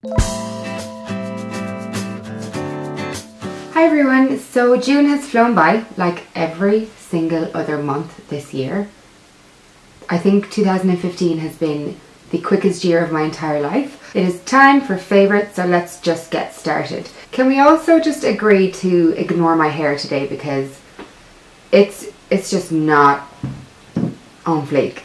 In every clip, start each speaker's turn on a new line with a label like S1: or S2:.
S1: Hi everyone, so June has flown by like every single other month this year. I think 2015 has been the quickest year of my entire life. It is time for favourites, so let's just get started. Can we also just agree to ignore my hair today because it's just not on fleek.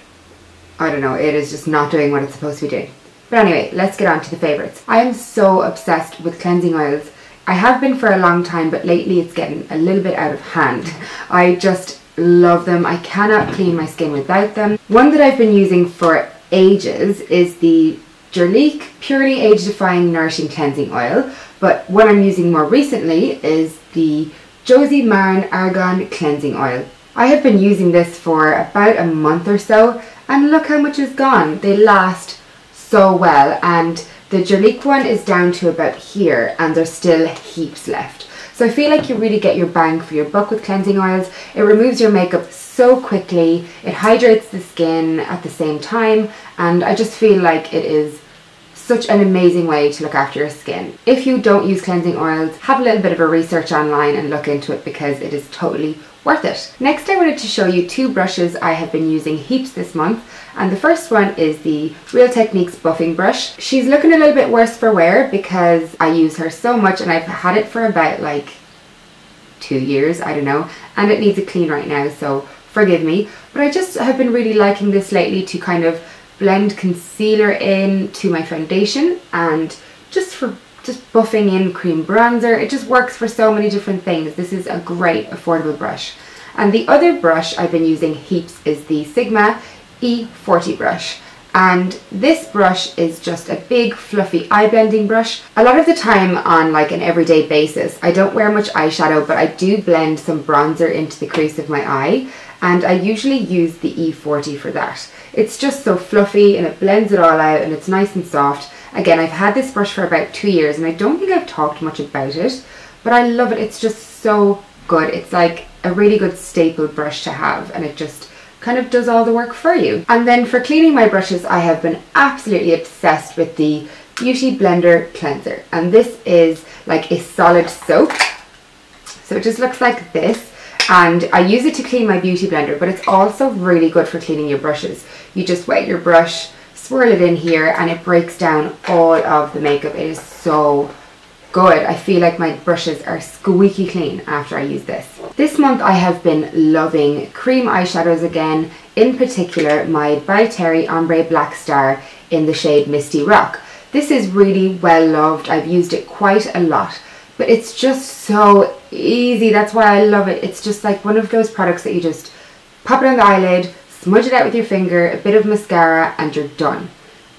S1: I don't know, it is just not doing what it's supposed to be doing. But anyway, let's get on to the favourites. I am so obsessed with cleansing oils. I have been for a long time, but lately it's getting a little bit out of hand. I just love them. I cannot clean my skin without them. One that I've been using for ages is the JURLIQUE Purely Age Defying Nourishing Cleansing Oil, but what I'm using more recently is the JOSIE MARAN Argan Cleansing Oil. I have been using this for about a month or so, and look how much is gone. They last so well, and the JURLIQUE one is down to about here and there's still heaps left. So I feel like you really get your bang for your buck with cleansing oils. It removes your makeup so quickly, it hydrates the skin at the same time, and I just feel like it is such an amazing way to look after your skin. If you don't use cleansing oils, have a little bit of a research online and look into it because it is totally worth it. Next, I wanted to show you two brushes I have been using heaps this month, and the first one is the Real Techniques buffing brush. She's looking a little bit worse for wear because I use her so much and I've had it for about like 2 years, I don't know, and it needs a clean right now, so forgive me. But I just have been really liking this lately to kind of blend concealer in to my foundation and just buffing in cream bronzer. It just works for so many different things. This is a great affordable brush. And the other brush I've been using heaps is the Sigma E40 brush. And this brush is just a big fluffy eye blending brush. A lot of the time on like an everyday basis, I don't wear much eyeshadow, but I do blend some bronzer into the crease of my eye. And I usually use the E40 for that. It's just so fluffy and it blends it all out and it's nice and soft. Again, I've had this brush for about 2 years and I don't think I've talked much about it, but I love it. It's just so good. It's like a really good staple brush to have, and it just kind of does all the work for you. And then for cleaning my brushes, I have been absolutely obsessed with the Beauty Blender Cleanser. And this is like a solid soap. So it just looks like this. And I use it to clean my beauty blender, but it's also really good for cleaning your brushes. You just wet your brush, swirl it in here, and it breaks down all of the makeup. It is so good. I feel like my brushes are squeaky clean after I use this. This month I have been loving cream eyeshadows again, in particular my By Terry Ombre Black Star in the shade Misty Rock. This is really well loved. I've used it quite a lot, but it's just so easy. That's why I love it. It's just like one of those products that you just pop it on the eyelid, smudge it out with your finger, a bit of mascara, and you're done.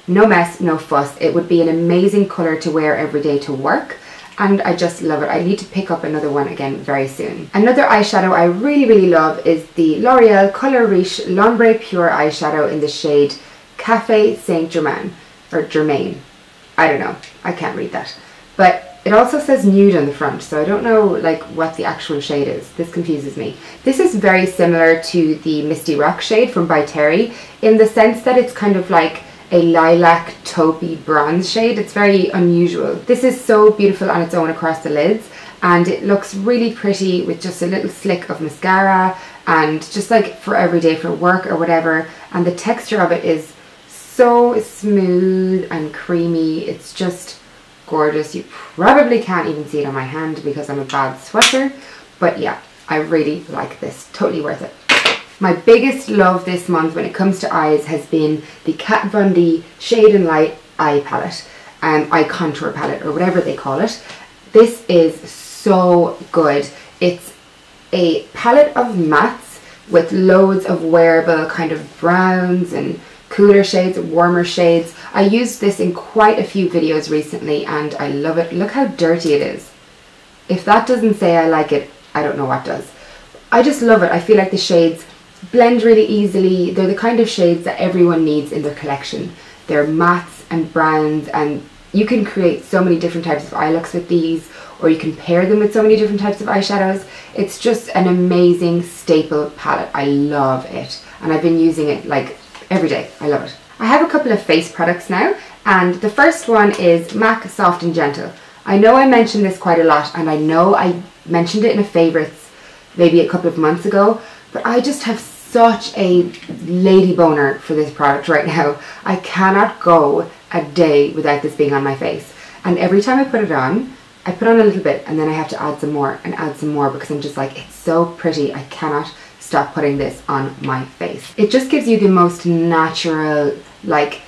S1: No mess, no fuss. It would be an amazing colour to wear every day to work, and I just love it. I need to pick up another one again very soon. Another eyeshadow I really love is the L'Oreal Color Riche L'Ombre Pure eyeshadow in the shade Cafe Saint Germain, or Germain. I don't know, I can't read that. But it also says nude on the front, so I don't know like what the actual shade is. This confuses me. This is very similar to the Misty Rock shade from By Terry in the sense that it's kind of like a lilac taupey bronze shade. It's very unusual. This is so beautiful on its own across the lids, and it looks really pretty with just a little slick of mascara and just like for every day for work or whatever. And the texture of it is so smooth and creamy. It's just gorgeous. You probably can't even see it on my hand because I'm a bad sweater, but yeah, I really like this. Totally worth it. My biggest love this month when it comes to eyes has been the Kat Von D Shade and Light eye palette, eye contour palette, or whatever they call it. This is so good. It's a palette of mattes with loads of wearable kind of browns and cooler shades, warmer shades. I used this in quite a few videos recently and I love it. Look how dirty it is. If that doesn't say I like it, I don't know what does. I just love it. I feel like the shades blend really easily. They're the kind of shades that everyone needs in their collection. They're mattes and browns, and you can create so many different types of eye looks with these, or you can pair them with so many different types of eyeshadows. It's just an amazing staple palette. I love it, and I've been using it like every day. I love it. I have a couple of face products now, And the first one is MAC Soft and Gentle. I know I mentioned this quite a lot, and I know I mentioned it in a favorites maybe a couple of months ago, but I just have such a lady boner for this product right now. I cannot go a day without this being on my face. And every time I put it on, I put on a little bit and then I have to add some more and add some more because I'm just like, it's so pretty. I cannot stop putting this on my face. It just gives you the most natural, like,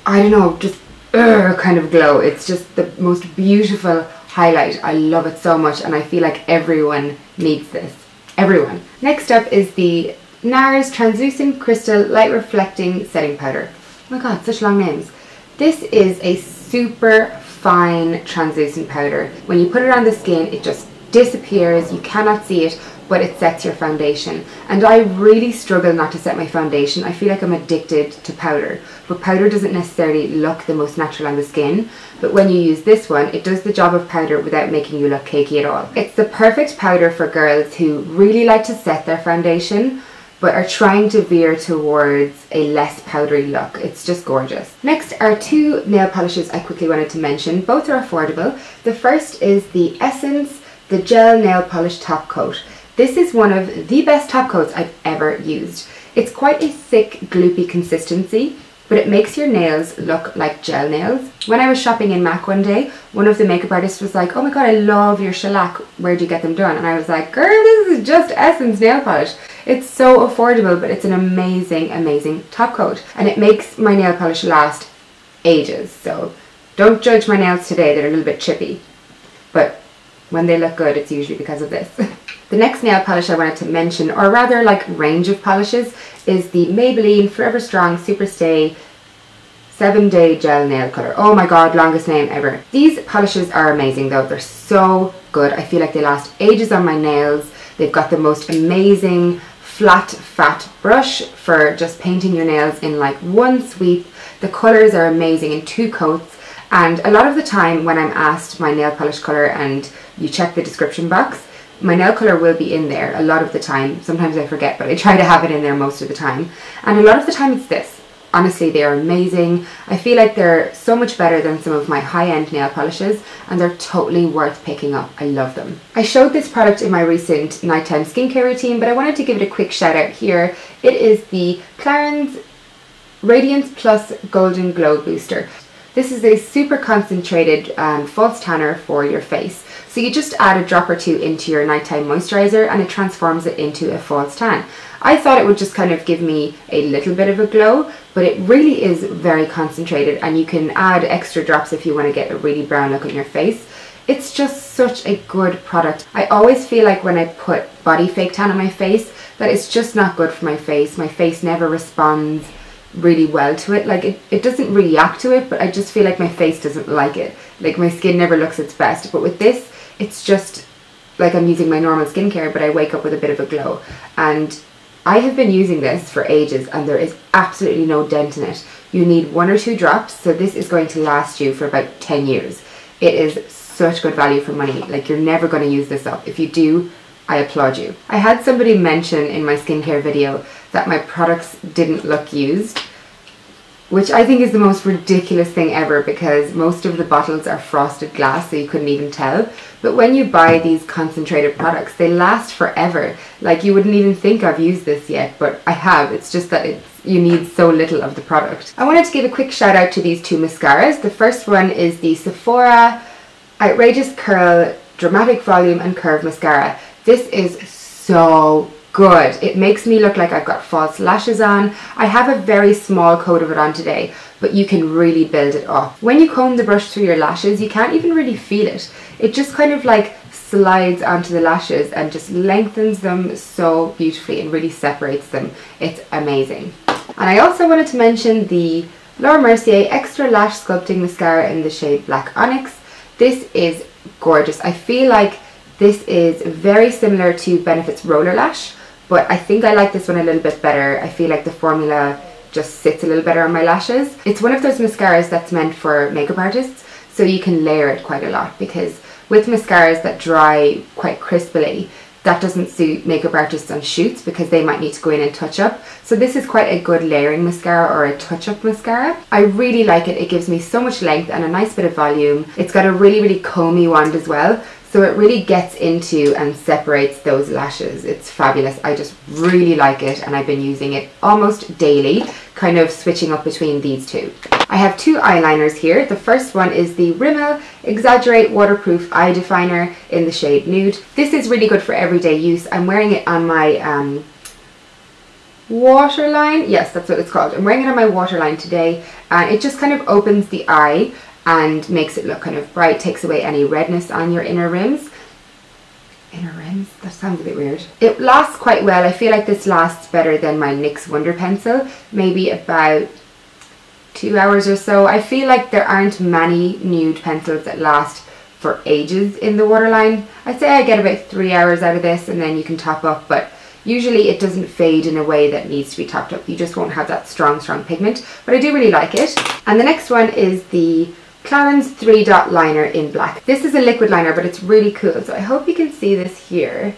S1: I don't know, just kind of glow. It's just the most beautiful highlight. I love it so much and I feel like everyone needs this. Everyone. Next up is the NARS Translucent Crystal Light Reflecting Setting Powder. Oh my god, such long names. This is a super fine translucent powder. When you put it on the skin, it just disappears. You cannot see it, but it sets your foundation. And I really struggle not to set my foundation. I feel like I'm addicted to powder, but powder doesn't necessarily look the most natural on the skin. But when you use this one, it does the job of powder without making you look cakey at all. It's the perfect powder for girls who really like to set their foundation, but are trying to veer towards a less powdery look. It's just gorgeous. Next are two nail polishes I quickly wanted to mention. Both are affordable. The first is the Essence, the Gel Nail Polish Top Coat. This is one of the best top coats I've ever used. It's quite a thick, gloopy consistency, but it makes your nails look like gel nails. When I was shopping in MAC one day, one of the makeup artists was like, oh my god, I love your shellac, where'd you get them done? And I was like, girl, this is just Essence nail polish. It's so affordable, but it's an amazing, amazing top coat. And it makes my nail polish last ages. So don't judge my nails today, they're a little bit chippy. But when they look good, it's usually because of this. The next nail polish I wanted to mention, or rather like range of polishes, is the Maybelline Forever Strong Superstay 7-Day Gel Nail Color. Oh my god, longest name ever. These polishes are amazing though. They're so good. I feel like they last ages on my nails. They've got the most amazing flat, fat brush for just painting your nails in like one sweep. The colors are amazing in 2 coats. And a lot of the time when I'm asked my nail polish color and you check the description box, my nail color will be in there a lot of the time. Sometimes I forget, but I try to have it in there most of the time. And a lot of the time it's this. Honestly, they are amazing. I feel like they're so much better than some of my high-end nail polishes, and they're totally worth picking up. I love them. I showed this product in my recent nighttime skincare routine, but I wanted to give it a quick shout out here. It is the CLARINS Radiance Plus Golden Glow Booster. This is a super concentrated false tanner for your face. So you just add a drop or two into your nighttime moisturizer and it transforms it into a false tan. I thought it would just kind of give me a little bit of a glow, but it really is very concentrated and you can add extra drops if you want to get a really brown look on your face. It's just such a good product. I always feel like when I put body fake tan on my face that it's just not good for my face. My face never responds really well to it. Like it doesn't react to it, but I just feel like my face doesn't like it. Like my skin never looks its best. But with this, it's just like I'm using my normal skincare, but I wake up with a bit of a glow. And I have been using this for ages and there is absolutely no dent in it. You need 1 or 2 drops, so this is going to last you for about 10 years. It is such good value for money. Like you're never going to use this up. If you do, I applaud you. I had somebody mention in my skincare video that my products didn't look used, which I think is the most ridiculous thing ever because most of the bottles are frosted glass so you couldn't even tell. But when you buy these concentrated products, they last forever. Like you wouldn't even think I've used this yet, but I have. It's just that you need so little of the product. I wanted to give a quick shout out to these 2 mascaras. The first one is the SEPHORA Outrageous Curl Dramatic Volume and Curve Mascara. This is so good. It makes me look like I've got false lashes on. I have a very small coat of it on today, but you can really build it up. When you comb the brush through your lashes, you can't even really feel it. It just kind of like slides onto the lashes and just lengthens them so beautifully and really separates them. It's amazing. And I also wanted to mention the Laura Mercier Extra Lash Sculpting Mascara in the shade Black Onyx. This is gorgeous. I feel like this is very similar to Benefit's Roller Lash, but I think I like this one a little bit better. I feel like the formula just sits a little better on my lashes. It's one of those mascaras that's meant for makeup artists, so you can layer it quite a lot, because with mascaras that dry quite crisply, that doesn't suit makeup artists on shoots because they might need to go in and touch up. So this is quite a good layering mascara or a touch-up mascara. I really like it. It gives me so much length and a nice bit of volume. It's got a really comby wand as well. So it really gets into and separates those lashes. It's fabulous. I just really like it and I've been using it almost daily, kind of switching up between these two. I have two eyeliners here. The first one is the RIMMEL Exaggerate Waterproof Eye Definer in the shade Nude. This is really good for everyday use. I'm wearing it on my waterline. Yes, that's what it's called. I'm wearing it on my waterline today and it just kind of opens the eye and makes it look kind of bright, takes away any redness on your inner rims. Inner rims? That sounds a bit weird. It lasts quite well. I feel like this lasts better than my NYX Wonder Pencil, maybe about 2 hours or so. I feel like there aren't many nude pencils that last for ages in the waterline. I'd say I get about 3 hours out of this and then you can top up, but usually it doesn't fade in a way that needs to be topped up. You just won't have that strong pigment, but I do really like it. And the next one is the CLARINS 3-Dot Liner in black. This is a liquid liner, but it's really cool. So I hope you can see this here.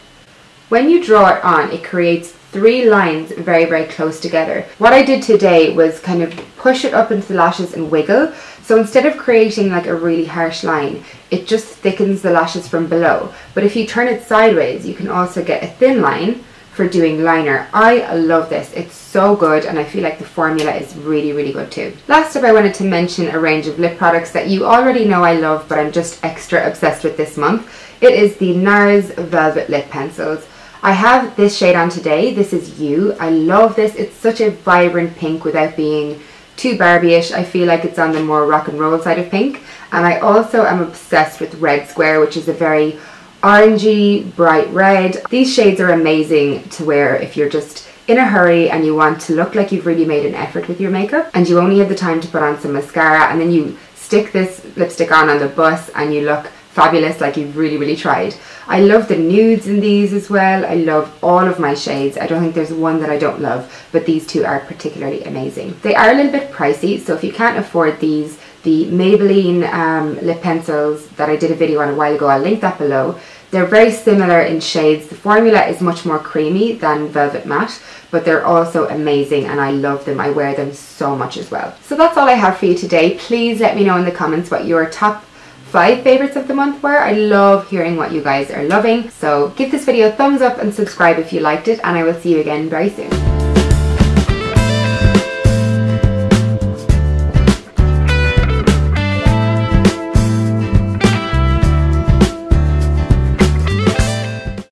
S1: When you draw it on, it creates 3 lines very close together. What I did today was kind of push it up into the lashes and wiggle. So instead of creating like a really harsh line, it just thickens the lashes from below. But if you turn it sideways, you can also get a thin line for doing liner. I love this. It's so good and I feel like the formula is really good too. Last up, I wanted to mention a range of lip products that you already know I love, but I'm just extra obsessed with this month. It is the NARS Velvet Lip Pencils. I have this shade on today. This is You. I love this. It's such a vibrant pink without being too Barbie-ish. I feel like it's on the more rock and roll side of pink. And I also am obsessed with Red Square, which is a very orangey, bright red. These shades are amazing to wear if you're just in a hurry and you want to look like you've really made an effort with your makeup and you only have the time to put on some mascara, and then you stick this lipstick on the bus and you look fabulous, like you've really tried. I love the nudes in these as well. I love all of my shades. I don't think there's one that I don't love, but these two are particularly amazing. They are a little bit pricey, so if you can't afford these, the Maybelline lip pencils that I did a video on a while ago, I'll link that below. They're very similar in shades. The formula is much more creamy than Velvet Matte, but they're also amazing and I love them. I wear them so much as well. So that's all I have for you today. Please let me know in the comments what your top 5 favorites of the month were. I love hearing what you guys are loving. So give this video a thumbs up and subscribe if you liked it, and I will see you again very soon.